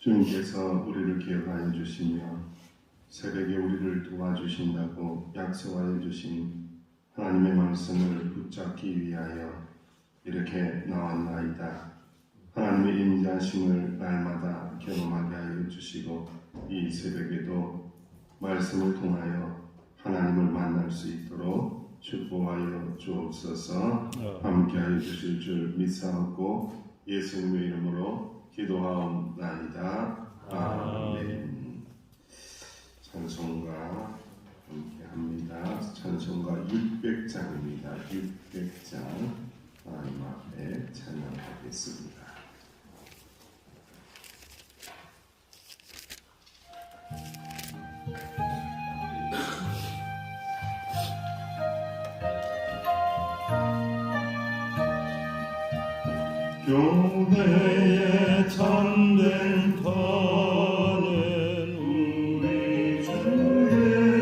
주님께서 우리를 기억하여 주시며 새벽에 우리를 도와주신다고 약속하여 주신 하나님의 말씀을 붙잡기 위하여 이렇게 나왔나이다. 하나님의 임자심을 날마다 경험하게 하여 주시고 이 새벽에도 말씀을 통하여 하나님을 만날 수 있도록 축복하여 주옵소서. 함께하여 주실 줄 믿사옵고 예수님의 이름으로 기도하옵나이다. 아멘. 찬송가 함께합니다. 찬송가 600장입니다. 600장 하나님 앞에 찬양하겠습니다. 교회의 참된 터는 우리 주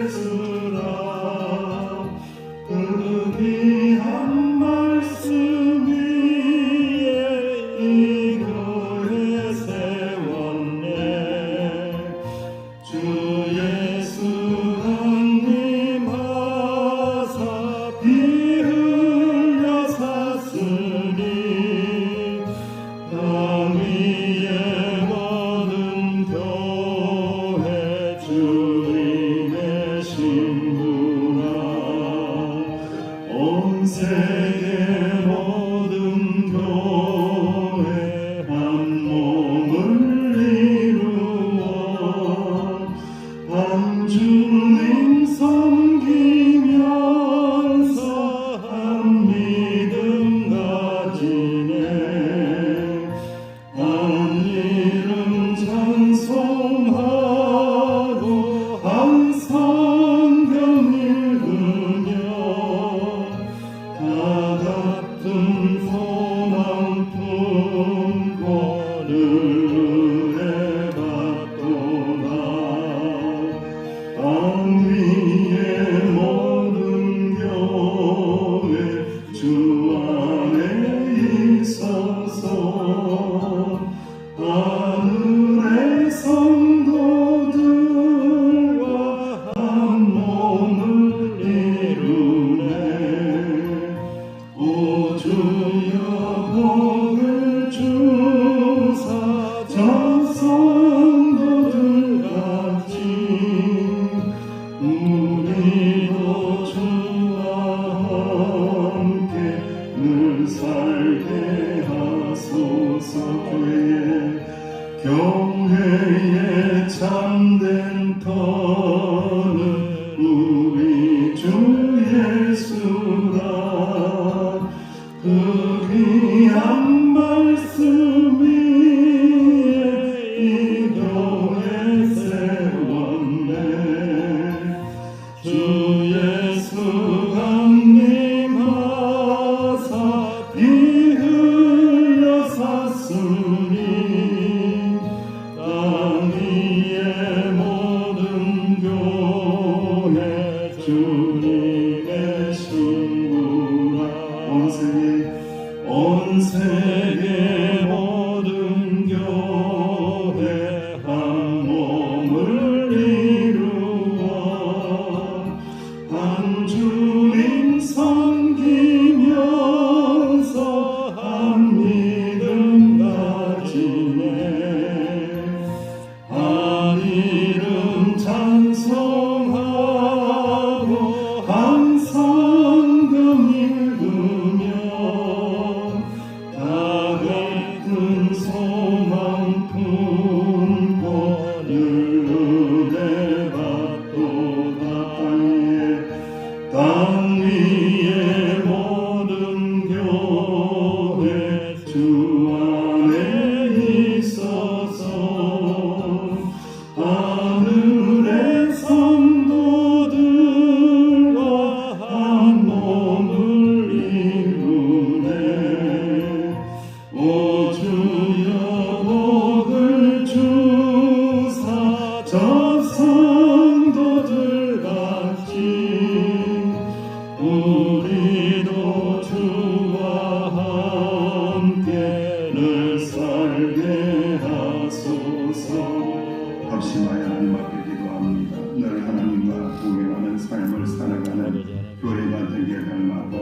예수라. 그 귀한 말씀 위에 이 교회 세웠네. 주 예수 강림 하사 피 흘려 샀으니 땅 위의 모든 교회 주님의 신부라. 온 세계 모든 교회 한 몸을 이루어 한 주님 섬기면서 한 믿음 가지네. 한 이름 찬송하고 한 성경 읽으며 다 같은 소망 품고 늘 은혜 받도다. 땅 위의 모든 교회 주 안에 있어서 하늘의 성도들과 한 몸을 이루네. 오 주여 복을 주사 저 성도들같이 우리도 주와 함께 늘 살게 하소서. 교회의 참된 터는 우리 주 예수라. 그 귀한 말씀 위에 이 교회 세웠네. 주 예수 강림하사 피 흘려 샀으니 땅 위의 모든 교회 주님의 신부라. 온 세계 모든 교회 한 몸을 이루어 한 주님 섬기면서 한 믿음 가지네. 한 이름 찬송하고 한 성경 읽으며 다 같은 소망 품고 늘 은혜 받도다. 땅 위의 모든 교회 주 안에 있어서 하늘의 성도들과 한 몸을 이루네. 오 주여 합심하여 하나님 앞에 기도합니다. 늘 하나님과 동행하는 삶을 살아가는 교회가 되게 해달라고,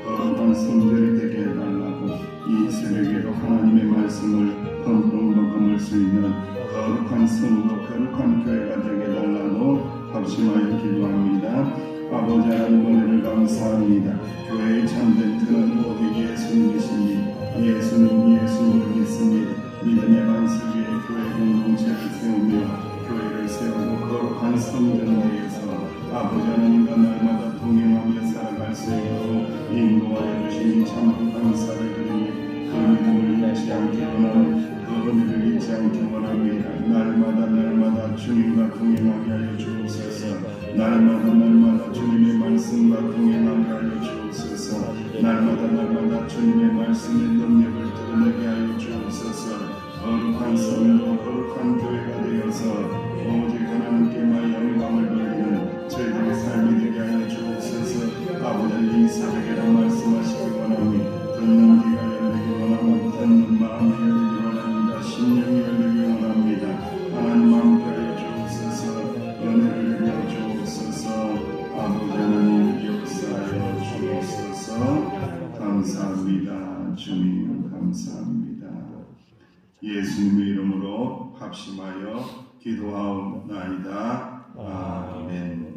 거룩한 성전이 되게 해달라고, 이 새벽에도 하나님의 말씀을 흠뻑 먹음을 수 있는 거룩한 성도, 거룩한 교회가 되게 해달라고 합심하여 기도합니다. 아버지 하나님 은혜를 감사합니다. 교회의 참된 틀은 오직 예수님이십니다. 예수님을 믿습니다. 믿음의 반석 위에 교회 공동체를 세우며 교회를 세우고 거룩한 성전을 위해서 아버지 하나님과 날마다 동행하며 살아갈 수 있도록 인도하여 주시니 참 감사를 드리니 그 믿음을 잃지 않게 원하는 그 은혜를 잊지 않게 원합니다. 날마다 주님과 동행하게 하여 주옵소서. 날마다 주님의 말씀과 동행하게 하여 주옵소서. 날마다 주님의 말씀의 능력을 드러내게 하여 주옵소서. 거룩한 성도, 거룩한 교회가 되어서 오직 하나님께만 영광을 돌리는 저희들의 삶이 되게 하여 주옵소서. 아버지 이 새벽에도 말씀하시기 원합니다. 듣는 귀가 열리기 원합니다. 듣는 마음이 열리기 원합니다. 심령이 열리기 원합니다. 하나님 마음께 하여 주옵소서. 은혜를 내려 주옵소서. 아버지 하나님 역사하여 주옵소서. 감사합니다. 주님 감사합니다. 예수님의 이름으로 합심하여 기도하옵나이다. 아멘.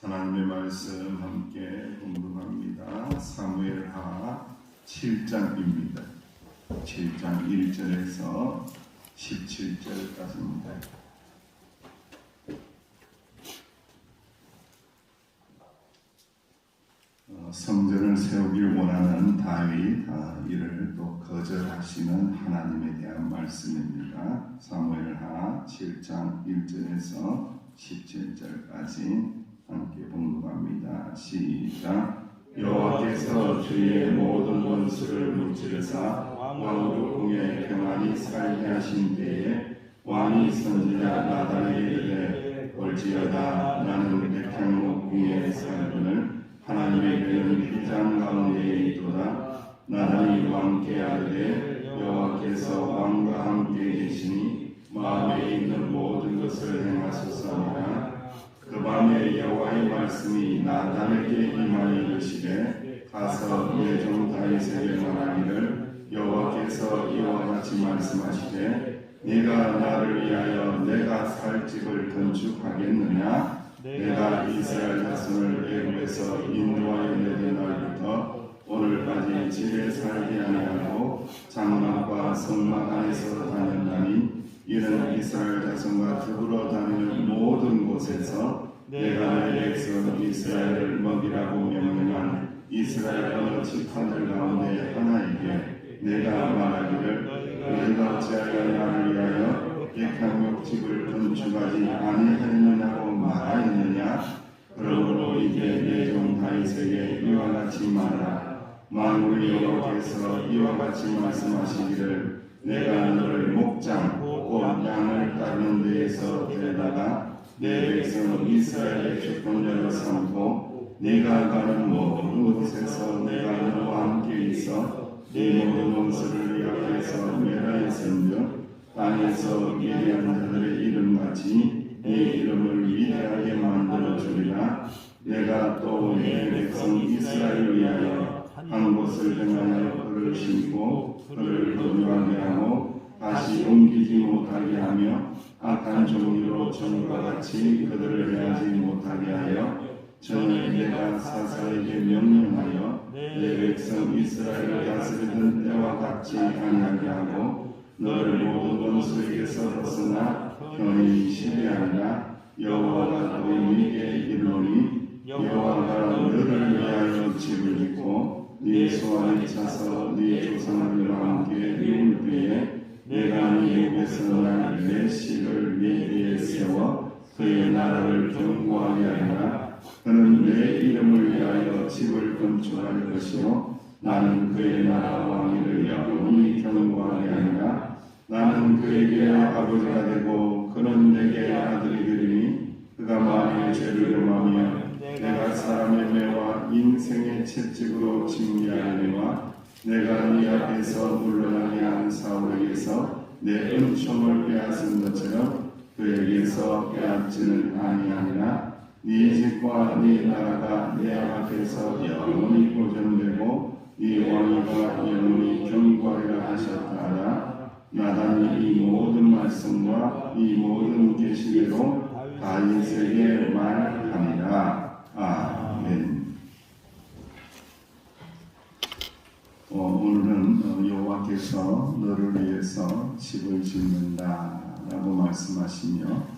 하나님의 말씀 함께 공부합니다. 사무엘하 7장입니다. 7장 1절에서 17절까지입니다. 성전을 세우길 원하는 다윗, 이를 또 거절하시는 하나님에 대한 말씀입니다. 사무엘하 7장 1절에서 17절까지 함께 봉독합니다. 시작. 여호와께서 주의 모든 원수를 무찌르사 왕으로 궁에 평안히 살게 하신 때에 왕이 선지자 나단에게 이르되 올지어다 나는 백향목 궁에 살거늘 하나님의 교회는 휘장 가운데에 있도다. 나단이 왕께 아뢰되 여호와께서 왕과 함께 계시니 마음에 있는 모든 것을 행하소서니라. 그 밤에 여호와의 말씀이 나단에게 임하여 이르시되 가서 내 종 다윗에게 말하기를 여호와께서 이와 같이 말씀하시되 네가 나를 위하여 내가 살 집을 건축하겠느냐? 내가 이스라엘 자손을 애굽에서 인도하여 내던 날부터 오늘까지 집에 살게 아니하고 장막과 성막 안에서 다녔나니 이는 이스라엘 자손과 더불어 다니는 모든 곳에서 내가 내 백성 이스라엘을 먹이라고 명령한 이스라엘 어느 지파들 가운데 하나에게 내가 말하기를 너희가 어찌하여 나를 위하여 백향목 집을 건축하지 아니하였느냐고 말하였느냐? 그러므로 이제 내 종 다윗에게 이와 같이 말하라. 만군의 여호와께서 이와 같이 말씀하시기를 내가 너를 목장 곧 양을 따르는 데에서 데려다가 내 백성 이스라엘의 주권자로 삼고 네가 가는 모든 곳에서 내가 너와 함께 있어 네 모든 원수를 네 앞에서 멸하였은즉 땅에서 위대한 자들의 이름같이 네 이름을 위대하게 만들어 주리라. 내가 또 내 백성 이스라엘을 위하여 한 곳을 정하여 그를 심고 그를 거주하게 하고 다시 옮기지 못하게 하며 악한 종류로 전과 같이 그들을 해하지 못하게 하여 전에 내가 사사에게 명령하여 내 백성 이스라엘을 다스리던 때와 같이 아니하게 하고 너를 모든 원수에게서 벗어나 편히 쉬게 하리라. 여호와가 또 네게 이르노니 여호와가 너를 위하여 집을 짓고 네 소원에 차서 네 조상들과 함께 이룰 때에 내가 네 입에서 날 메시를 네 뒤에 세워 그의 나라를 견고하게 하리라. 그는 내 이름을 위하여 집을 건축할 것이요 나는 그의 나라 왕위를 영원히 견고하게 하리라. 나는 그에게 아버지가 되고 그는 내게 아들이 되리니 그가 만일 죄를 범하며 내가 사람의 매와 인생의 채찍으로 징계하려니와 내가 네 앞에서 물러나게 한 사울에게서 내 은총을 빼앗은 것처럼 그에게서 빼앗지는 아니하니라. 네 집과 네 나라가 내 앞에서 영원히 보존되고 네 왕위가 영원히 경과하리라 하셨다라. 나단이 이 모든 말씀과 이 모든 계시대로 다윗에게 말하니라. 아멘. 오늘은 여호와께서 너를 위해서 집을 짓는다라고 말씀하시며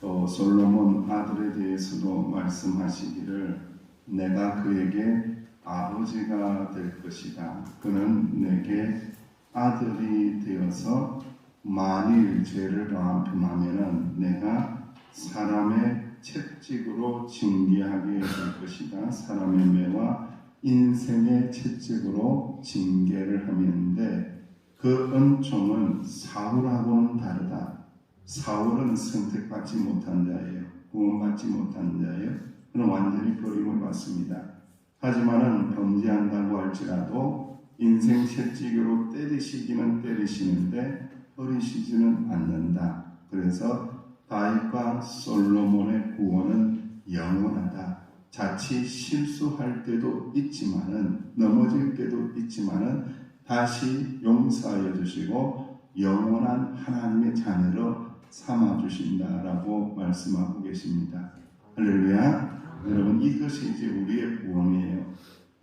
또 솔로몬 아들에 대해서도 말씀하시기를 내가 그에게 아버지가 될 것이다. 그는 내게 아들이 되어서 만일 죄를 범하면은 내가 사람의 채찍으로 징계하게 될 것이다. 사람의 매와 인생의 채찍으로 징계를 하는데 그 은총은 사울하고는 다르다. 사울은 선택받지 못한 자예요. 구원받지 못한 자예요. 그는 완전히 버림을 받습니다. 하지만은 범죄한다고 할지라도 인생 채찍으로 때리시기는 때리시는데 버리시지는 않는다. 그래서 다윗과 솔로몬의 구원은 영원하다. 자칫 실수할 때도 있지만은 넘어질 때도 있지만은 다시 용서하여 주시고 영원한 하나님의 자녀로 삼아 주신다라고 말씀하고 계십니다. 할렐루야. 여러분 이것이 이제 우리의 구원이에요.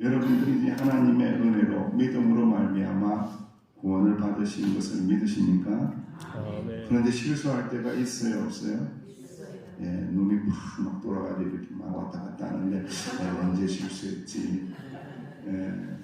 여러분들이 이제 하나님의 은혜로 믿음으로 말미암아 구원을 받으신 것을 믿으십니까? 아멘. 그런데 실수할 때가 있어요, 없어요? 예, 눈이 막 돌아가지고 이렇게 막 왔다 갔다 하는데 언제 실수했지? 예,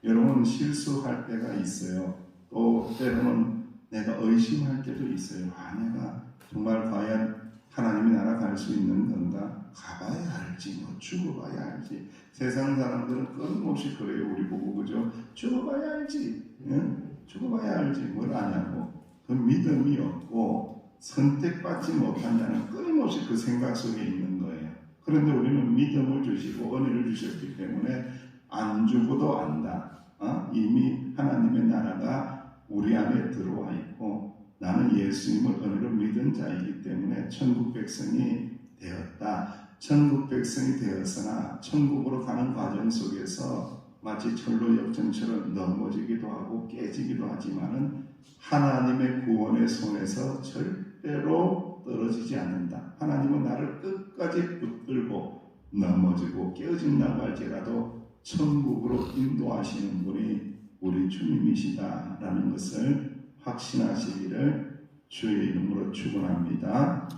여러분 실수할 때가 있어요. 또 때로는 내가 의심할 때도 있어요. 내가 정말 과연 하나님의 나라 갈 수 있는 건가? 가봐야 알지, 뭐 죽어봐야 알지. 세상 사람들은 끊임없이 그래요. 우리 보고 그죠? 죽어봐야 알지. 예? 죽어봐야 알지. 뭘 아냐고. 그 믿음이 없고 선택받지 못한 자는 끊임없이 그 생각 속에 있는 거예요. 그런데 우리는 믿음을 주시고 은혜를 주셨기 때문에 안 죽어도 안다. 이미 하나님의 나라가 우리 안에 들어와 있고 나는 예수님을 은혜로 믿은 자이기 때문에 천국 백성이 되었다. 천국 백성이 되었으나 천국으로 가는 과정 속에서 마치 철로 역전처럼 넘어지기도 하고 깨지기도 하지만은 하나님의 구원의 손에서 절대로 떨어지지 않는다. 하나님은 나를 끝까지 붙들고 넘어지고 깨어진다고 할지라도 천국으로 인도하시는 분이 우리 주님이시다라는 것을 확신하시기를 주의 이름으로 축원합니다.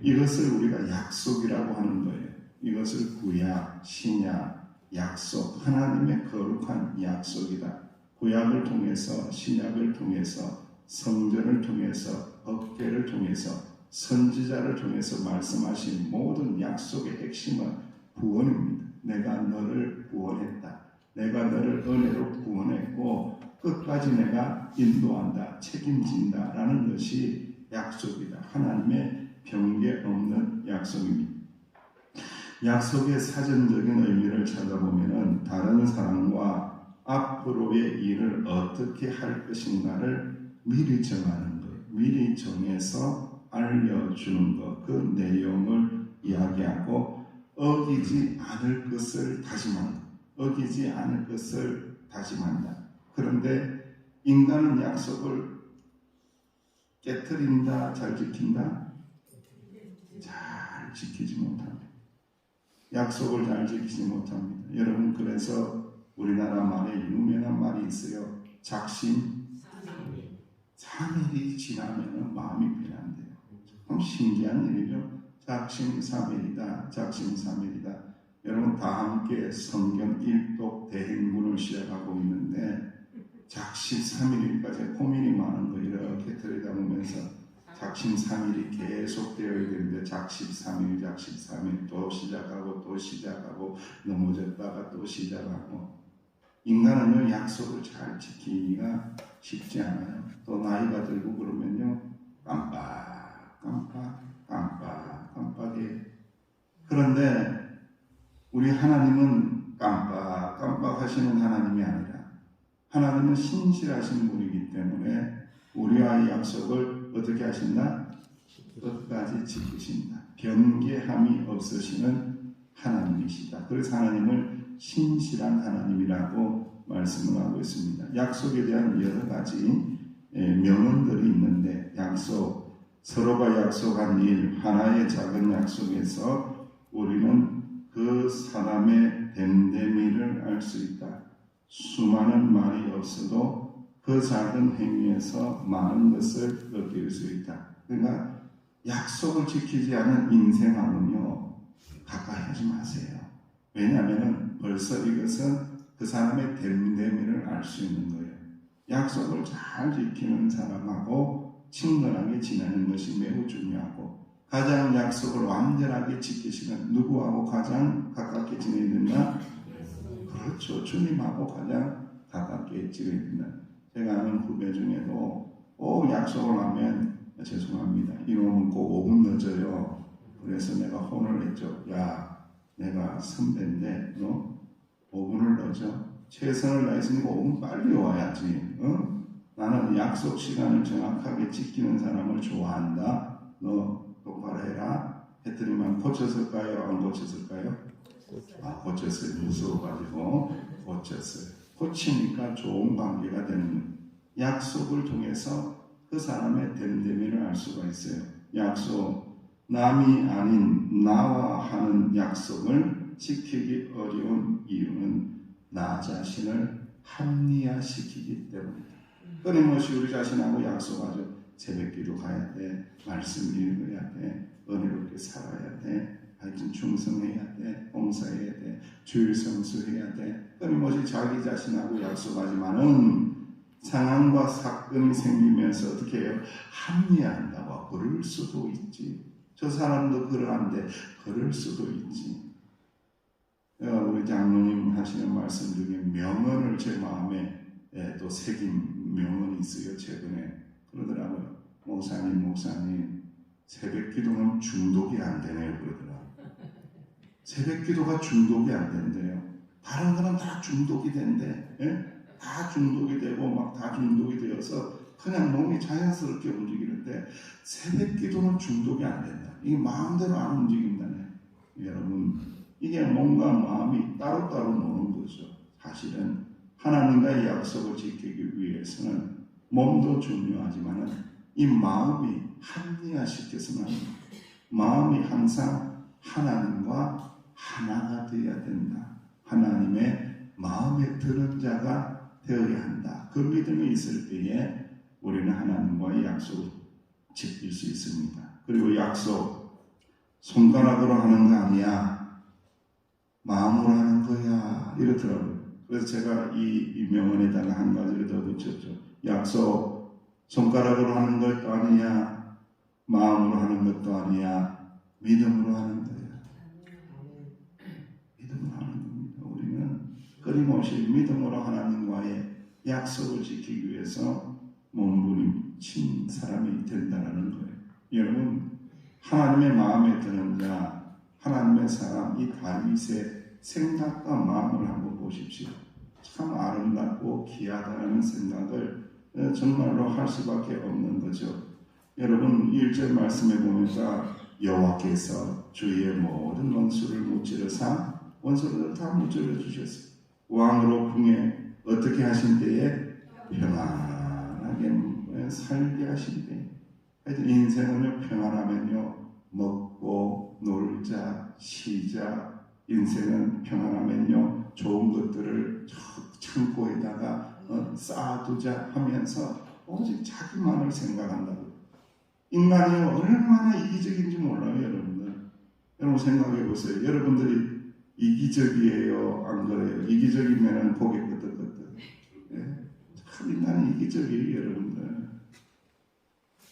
이것을 우리가 약속이라고 하는 거예요. 이것을 구약, 신약, 약속, 하나님의 거룩한 약속이다. 구약을 통해서, 신약을 통해서, 성전을 통해서, 법궤를 통해서, 선지자를 통해서 말씀하신 모든 약속의 핵심은 구원입니다. 내가 너를 구원했다. 내가 너를 은혜로 구원했고 끝까지 내가 인도한다, 책임진다 라는 것이 약속이다. 하나님의 변개 없는 약속입니다. 약속의 사전적인 의미를 찾아보면 다른 사람과 앞으로의 일을 어떻게 할 것인가를 미리 정하는 거예요. 미리 정해서 알려주는 것, 그 내용을 이야기하고 어기지 않을 것을 다짐한다. 어기지 않을 것을 다짐한다. 그런데 인간은 약속을 깨트린다, 잘 지킨다? 잘 지키지 못합니다. 약속을 잘 지키지 못합니다. 여러분 그래서 우리나라 말에 유명한 말이 있어요. 작심 3일이 지나면 마음이 변한대요. 참 신기한 일이죠. 작심 3일이다. 작심 3일이다. 여러분 다 함께 성경 일독 대행군을 시작하고 있는데 작심 3일까지 고민이 많은 거 이렇게 들여다보면서 작심 3일이 계속 되어야 되는데 작심 3일, 작심 3일 또 시작하고 넘어졌다가 또 시작하고 인간은요 약속을 잘 지키기가 쉽지 않아요. 또 나이가 들고 그러면요 깜빡해. 그런데 우리 하나님은 깜빡 하시는 하나님이 아니라 하나님은 신실하신 분이기 때문에 우리와의 약속을 어떻게 하신다? 끝까지 지키신다. 변개함이 없으시는 하나님이시다. 그래서 하나님을 신실한 하나님이라고 말씀을 하고 있습니다. 약속에 대한 여러 가지 명언들이 있는데 약속, 서로가 약속한 일, 하나의 작은 약속에서 우리는 그 사람의 됨됨이를 알 수 있다. 수많은 말이 없어도 그 작은 행위에서 많은 것을 느낄 수 있다. 그러니까 약속을 지키지 않은 인생하고는요 가까이 하지 마세요. 왜냐하면 벌써 이것은 그 사람의 됨됨이를 알 수 있는 거예요. 약속을 잘 지키는 사람하고 친근하게 지내는 것이 매우 중요하고, 가장 약속을 완전하게 지키시는 누구하고 가장 가깝게 지내야 된다? 그렇죠. 주님하고 가장 가깝게 지내야 된다. 제가 아는 후배 중에도 약속을 하면 죄송합니다. 이놈은 꼭 5분 늦어요. 그래서 내가 혼을 냈죠. 야, 내가 선배인데 너 5분을 늦어? 최선을 다했으니까 5분 빨리 와야지. 나는 약속 시간을 정확하게 지키는 사람을 좋아한다. 너 똑바로 해라. 했더니만 고쳤을까요? 안 고쳤을까요? 고쳤어요. 무서워가지고 고쳤어요. 고치니까 좋은 관계가 되는 거예요. 약속을 통해서 그 사람의 됨됨이를 알 수가 있어요. 약속, 남이 아닌 나와 하는 약속을 지키기 어려운 이유는 나 자신을 합리화시키기 때문이다. 끊임없이 우리 자신하고 약속하죠. 새벽기도 가야 돼, 말씀 읽어야 돼, 은혜롭게 살아야 돼, 하여튼 충성해야 돼, 봉사해야 돼, 주일 성수해야 돼. 끊임없이 자기 자신하고 약속하지만은 상황과 사건이 생기면서 어떻게 해요? 합리화한다고. 그럴 수도 있지. 저 사람도 그러한데 그럴 수도 있지. 우리 장로님 하시는 말씀 중에 명언을 제 마음에 또 새긴 명언이 있어요. 최근에 그러더라고요. 목사님 새벽 기도는 중독이 안 되네요. 그러더라고요. 새벽 기도가 중독이 안 된대요. 다른 거는 다 중독이 된대. 다 중독이 되고 막 다 중독이 되어서 그냥 몸이 자연스럽게 움직이는데 새벽 기도는 중독이 안 된다. 이게 마음대로 안 움직인다네. 여러분, 이게 몸과 마음이 따로따로 노는 거죠. 사실은 하나님과의 약속을 지키기 위해서는 몸도 중요하지만 이 마음이 합리화시켜서는 안 됩니다. 마음이 항상 하나님과 하나가 되어야 된다. 하나님의 마음에 드는 자가 되어야 한다. 그 믿음이 있을 때에 우리는 하나님과의 약속을 지킬 수 있습니다. 그리고 약속, 손가락으로 하는 거 아니야. 마음으로 하는 거야. 이렇더라고요. 그래서 제가 이 명언에다가 한 가지를 더 붙였죠. 약속, 손가락으로 하는 것도 아니야. 마음으로 하는 것도 아니야. 믿음으로 하는 거야. 믿음으로 하는 겁니다. 우리는 끊임없이 믿음으로 하나님과의 약속을 지키기 위해서 몸부림친 사람이 된다는 거예요. 여러분, 하나님의 마음에 드는 자, 하나님의 사람, 이 다윗의 생각과 마음을 한번 보십시오. 참 아름답고 귀하다는 생각을 정말로 할 수밖에 없는 거죠. 여러분, 1절 말씀에 보니까 여호와께서 주의 모든 원수를 무찌르사 원수를 다 무찌르 주셨어요. 왕으로 궁에 어떻게 하신 때에 평안하게 살게 하신 때에. 인생은요, 평안하면요 먹고 놀자, 쉬자. 인생은 평안하면요 좋은 것들을 창고에다가 쌓아두자 하면서 오직 자기만을 생각한다고. 인간이 얼마나 이기적인지 몰라요. 여러분 생각해 보세요. 여러분들이 이기적이에요? 안 그래요? 이기적이면 고개 끄덕끄덕. 참 인간은 이기적이에요. 여러분들.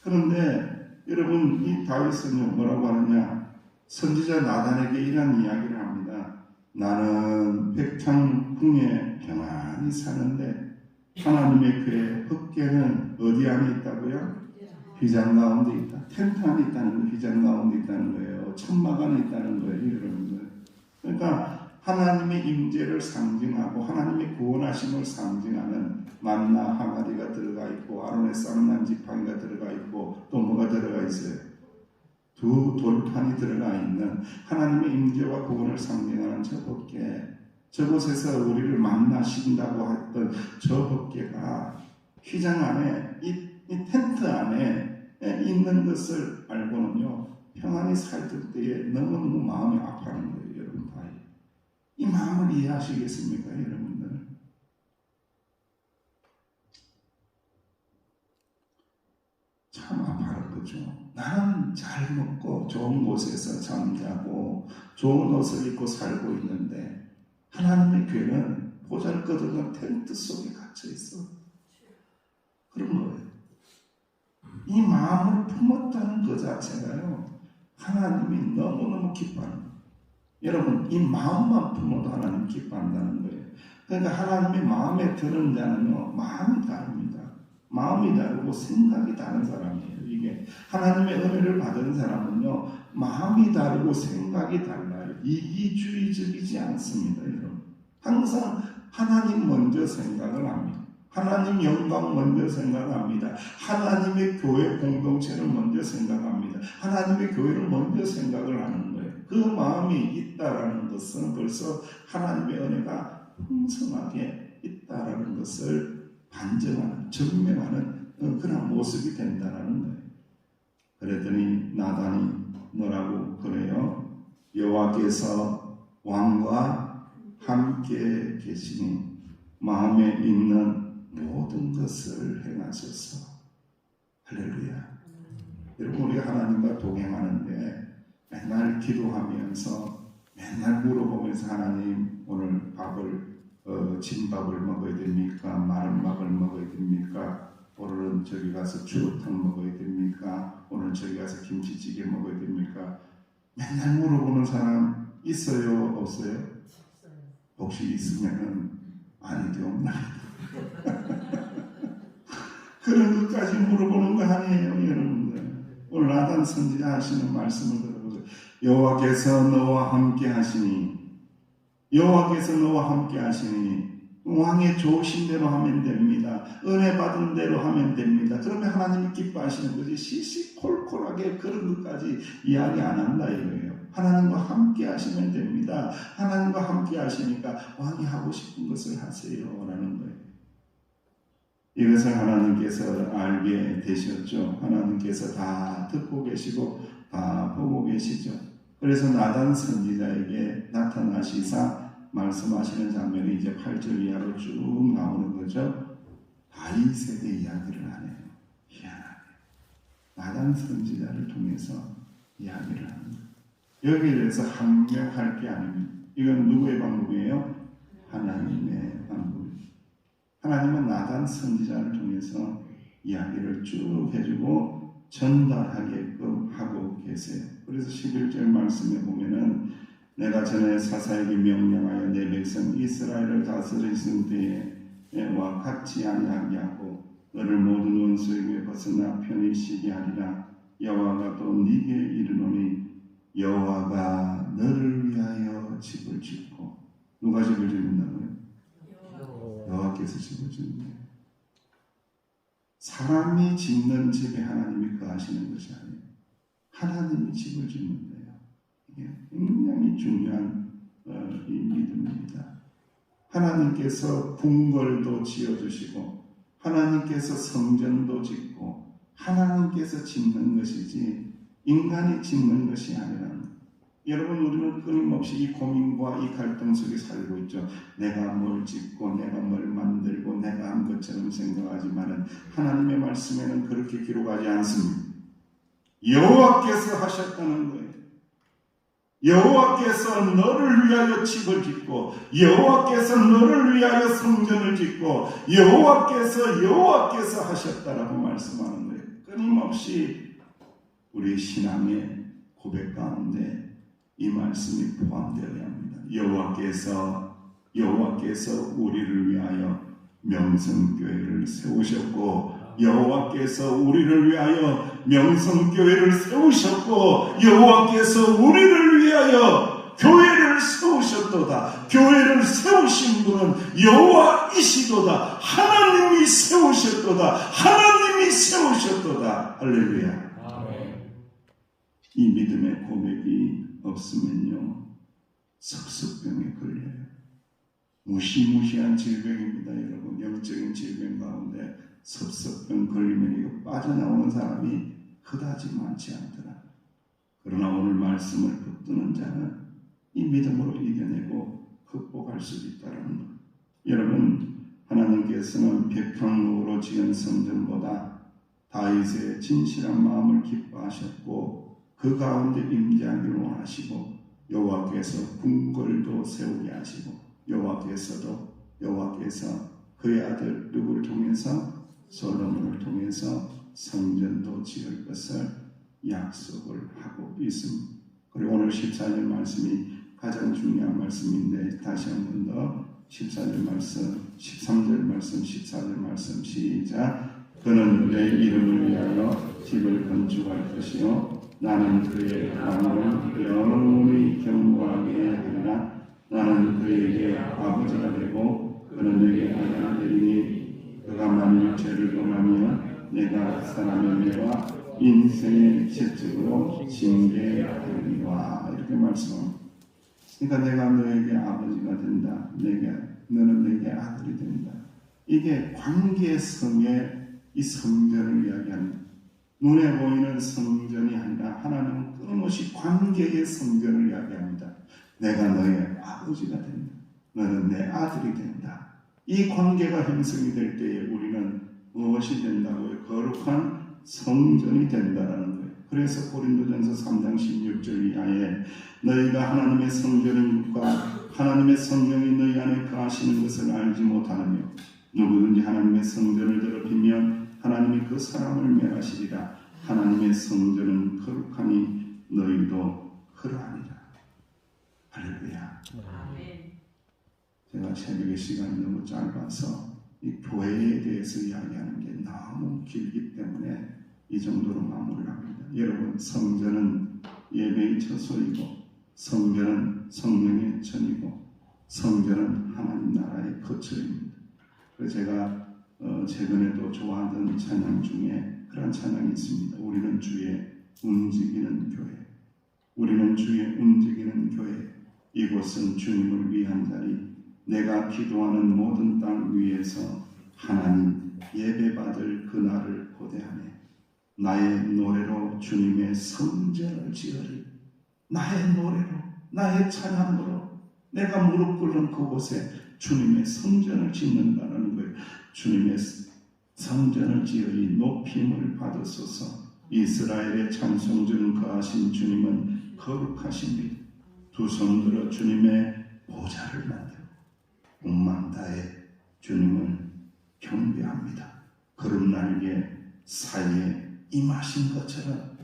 그런데 여러분, 이 다윗은요 뭐라고 하느냐, 선지자 나단에게 이런 이야기를 합니다. 나는 백창궁에 평안히 사는데 하나님의 그의 흑계는 어디 안에 있다고요? 휘장 가운데 있다. 텐트 안에 있다는 거예요. 휘장 가운데 있다는 거예요. 천막 안에 있다는 거예요. 여러분들. 그러니까 하나님의 임재를 상징하고 하나님의 구원하심을 상징하는 만나 항아리가 들어가 있고 아론의 쌍난 지팡이가 들어가 있고 또 뭐가 들어가 있어요? 두 돌판이 들어가 있는 하나님의 임재와 구원을 상징하는 저 법궤, 저곳에서 우리를 만나신다고 했던 저 법궤가 휘장 안에 이 텐트 안에 있는 것을 알고는요 평안히 살던 때에 너무너무 마음이 아파하는 거예요. 여러분 다 이 마음을 이해하시겠습니까 여러분들? 참 아파할 거죠. 나는 잘 먹고 좋은 곳에서 잠자고 좋은 옷을 입고 살고 있는데 하나님의 교회는 보잘것없는 텐트 속에 갇혀 있어. 그런 거예요. 이 마음을 품었다는 것 자체가요 하나님이 너무너무 기뻐하는 거예요. 여러분 이 마음만 품어도 하나님 기뻐한다는 거예요. 그러니까 하나님의 마음에 드는 자는요 마음이 다릅니다. 마음이 다르고 생각이 다른 사람이에요. 이게 하나님의 은혜를 받은 사람은요 마음이 다르고 생각이 달라요. 이기주의적이지 않습니다. 여러분 항상 하나님 먼저 생각을 합니다. 하나님 영광 먼저 생각합니다. 하나님의 교회 공동체를 먼저 생각합니다. 하나님의 교회를 먼저 생각을 하는 거예요. 그 마음이 있다라는 것은 벌써 하나님의 은혜가 풍성하게 있다라는 것을 반증하는, 증명하는 그런 모습이 된다라는 거예요. 그랬더니 나단이 뭐라고 그래요? 여호와께서 왕과 함께 계시니 마음에 있는 모든 것을 행하셔서. 할렐루야. 여러분 우리가 하나님과 동행하는데 맨날 기도하면서 맨날 물어보면서 하나님 오늘 밥을 진밥을 먹어야 됩니까? 마른 밥을 먹어야 됩니까? 오늘은 저기 가서 추어탕 먹어야 됩니까? 오늘 저기 가서 김치찌개 먹어야 됩니까? 맨날 물어보는 사람 있어요? 없어요? 혹시 있으면은 아니지 없나? 그런 것까지 물어보는 거 아니에요 여러분들. 오늘 나단 선지자 하시는 말씀을 들어보세요. 여호와께서 너와 함께 하시니 여호와께서 너와 함께 하시니 왕의 좋으신 대로 하면 됩니다. 은혜 받은 대로 하면 됩니다. 그러면 하나님이 기뻐하시는 거지 시시콜콜하게 그런 것까지 이야기 안 한다 이거예요. 하나님과 함께 하시면 됩니다. 하나님과 함께 하시니까 왕이 하고 싶은 것을 하세요 라는 거예요. 이것을 하나님께서 알게 되셨죠. 하나님께서 다 듣고 계시고 다 보고 계시죠. 그래서 나단 선지자에게 나타나시사 말씀하시는 장면이 이제 8절 이하로 쭉 나오는 거죠. 다윗세대 이야기를 하네요. 희한하게 나단 선지자를 통해서 이야기를 하는 거예요. 여기에 대해서 항명할 게 아닙니다. 이건 누구의 방법이에요? 하나님의 방법이에요. 하나님은 나단 선지자를 통해서 이야기를 쭉 해주고 전달하게끔 하고 계세요. 그래서 11절 말씀에 보면은 내가 전에 사사에게 명령하여 내 백성 이스라엘을 다스리신 때와 같이 아니하게 하고 너를 모든 원수에게 벗어나 편히 쉬게 하리라. 여호와가 또 네게 이르노니 여호와가 너를 위하여 집을 짓고. 누가 집을 짓는다고요? 여호와께서 집을 짓는 거예요. 사람이 짓는 집에 하나님이 거하시는 것이 아니에요. 하나님이 집을 짓는 거예요. 이게 굉장히 중요한 이 믿음입니다. 하나님께서 궁궐도 지어주시고 하나님께서 성전도 짓고 하나님께서 짓는 것이지 인간이 짓는 것이 아니라는 거예요. 여러분 우리는 끊임없이 이 고민과 이 갈등 속에 살고 있죠. 내가 뭘 짓고 내가 뭘 만들고 내가 한 것처럼 생각하지만 하나님의 말씀에는 그렇게 기록하지 않습니다. 여호와께서 하셨다는 거예요. 여호와께서 너를 위하여 집을 짓고 여호와께서 너를 위하여 성전을 짓고 여호와께서 하셨다라고 말씀하는 거예요. 끊임없이 우리 신앙의 고백 가운데 이 말씀이 포함되어야 합니다. 여호와께서 우리를 위하여 명성교회를 세우셨고 여호와께서 우리를 위하여 명성교회를 세우셨고 여호와께서 우리를 위하여 교회를 세우셨도다. 교회를 세우신 분은 여호와이시도다. 하나님이 세우셨도다. 하나님이 세우셨도다. 할렐루야. 이 믿음의 고백이 없으면요 석습병에 걸려요. 무시무시한 질병입니다. 여러분, 영적인 질병 가운데 석습병 걸리면 이거 빠져나오는 사람이 그다지 많지 않더라. 그러나 오늘 말씀을 붙드는 자는 이 믿음으로 이겨내고 극복할 수 있다는 것. 여러분, 하나님께서는 백향로로 지은 성전보다 다윗의 진실한 마음을 기뻐하셨고 그 가운데 임재하기를 원하시고 여호와께서 궁궐도 세우게 하시고 여호와께서 그의 아들 누구를 통해서 솔로몬을 통해서 성전도 지을 것을 약속을 하고 있습니다. 그리고 오늘 14절 말씀이 가장 중요한 말씀인데 다시 한 번 더 14절 말씀, 13절 말씀, 14절 말씀 시작. 그는 내 이름을 위하여 집을 건축할 것이요 나는 그의 왕을 영원히 경고하게 하리라. 나는 그에게 아버지가 되고 그는 내게 아들이 되리니 그가 만일 죄를 범하면 내가 사람의 매와 인생의 채찍으로 징계하리라. 이렇게 말씀합니다. 그러니까 내가 너에게 아버지가 된다. 너는 내게 아들이 된다. 이게 관계의 성의 이 성전을 이야기합니다. 눈에 보이는 성전이 아니라 하나님은 끊임없이 관계의 성전을 이야기합니다. 내가 너의 아버지가 된다. 너는 내 아들이 된다. 이 관계가 형성이 될 때에 우리는 무엇이 된다고요? 거룩한 성전이 된다라는 거예요. 그래서 고린도전서 3장 16절 이하에 너희가 하나님의 성전이니까 하나님의 성령이 너희 안에 거하시는 것을 알지 못하느뇨. 누구든지 하나님의 성전을 더럽히면 하나님이 그 사람을 멸하시리라. 하나님의 성전은 거룩하니 너희도 그러하리라. 할렐루야. 제가 새벽의 시간이 너무 짧아서 이 교회에 대해서 이야기하는 게 너무 길기 때문에 이 정도로 마무리를 합니다. 여러분, 성전은 예배의 처소이고 성전은 성령의 전이고 성전은 하나님 나라의 거처입니다. 그래서 제가 최근에도 좋아하던 찬양 중에 그런 찬양이 있습니다. 우리는 주의 움직이는 교회. 우리는 주의 움직이는 교회. 이곳은 주님을 위한 자리. 내가 기도하는 모든 땅 위에서 하나님 예배받을 그날을 고대하네. 나의 노래로 주님의 성전을 지으리. 나의 노래로, 나의 찬양으로 내가 무릎 꿇는 그곳에 주님의 성전을 짓는다는 거예요. 주님의 성전을 지으리 높임을 받으소서. 이스라엘의 찬송주는 거하신 주님은 거룩하십니다. 두 손 들어 주님의 보좌를 만들고 온망 다해 주님을 경배합니다. 그런 날개 사이에 임하신 것처럼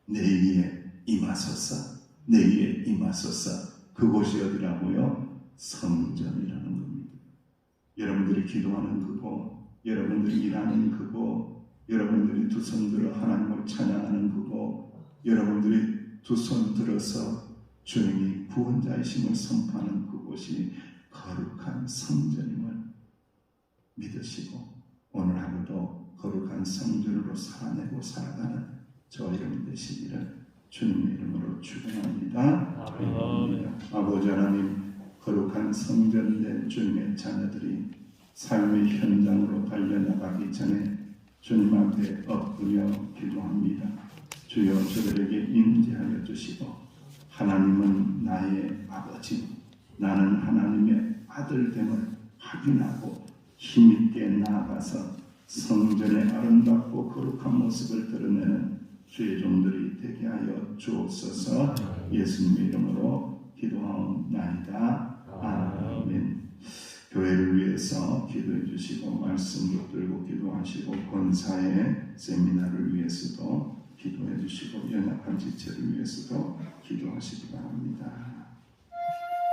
내 위에 임하소서. 내 위에 임하소서. 그곳이 어디라고요? 성전이라는 겁니다. 여러분들이 기도하는 그곳, 여러분들이 일하는 그곳, 여러분들이 두 손 들어 하나님을 찬양하는 그곳, 여러분들이 두 손 들어서 주님이 구원자이심을 선포하는 그곳이 거룩한 성전임을 믿으시고 오늘 하루도 거룩한 성전으로 살아내고 살아가는 저 여러분 되시기를 주님의 이름으로 축원합니다. 아버지 하나님, 거룩한 성전된 주님의 자녀들이 삶의 현장으로 달려나가기 전에 주님 앞에 엎드려 기도합니다. 주여 저들에게 임재하여 주시고 하나님은 나의 아버지, 나는 하나님의 아들됨을 확인하고 힘있게 나아가서 성전의 아름답고 거룩한 모습을 드러내는 주의 종들이 되게 하여 주옵소서. 예수님의 이름으로 기도하옵나이다. 아멘. 교회를 위해서 기도해 주시고 말씀 붙들고 기도하시고 권사의 세미나를 위해서도 기도해 주시고 연약한 지체를 위해서도 기도하시기 바랍니다.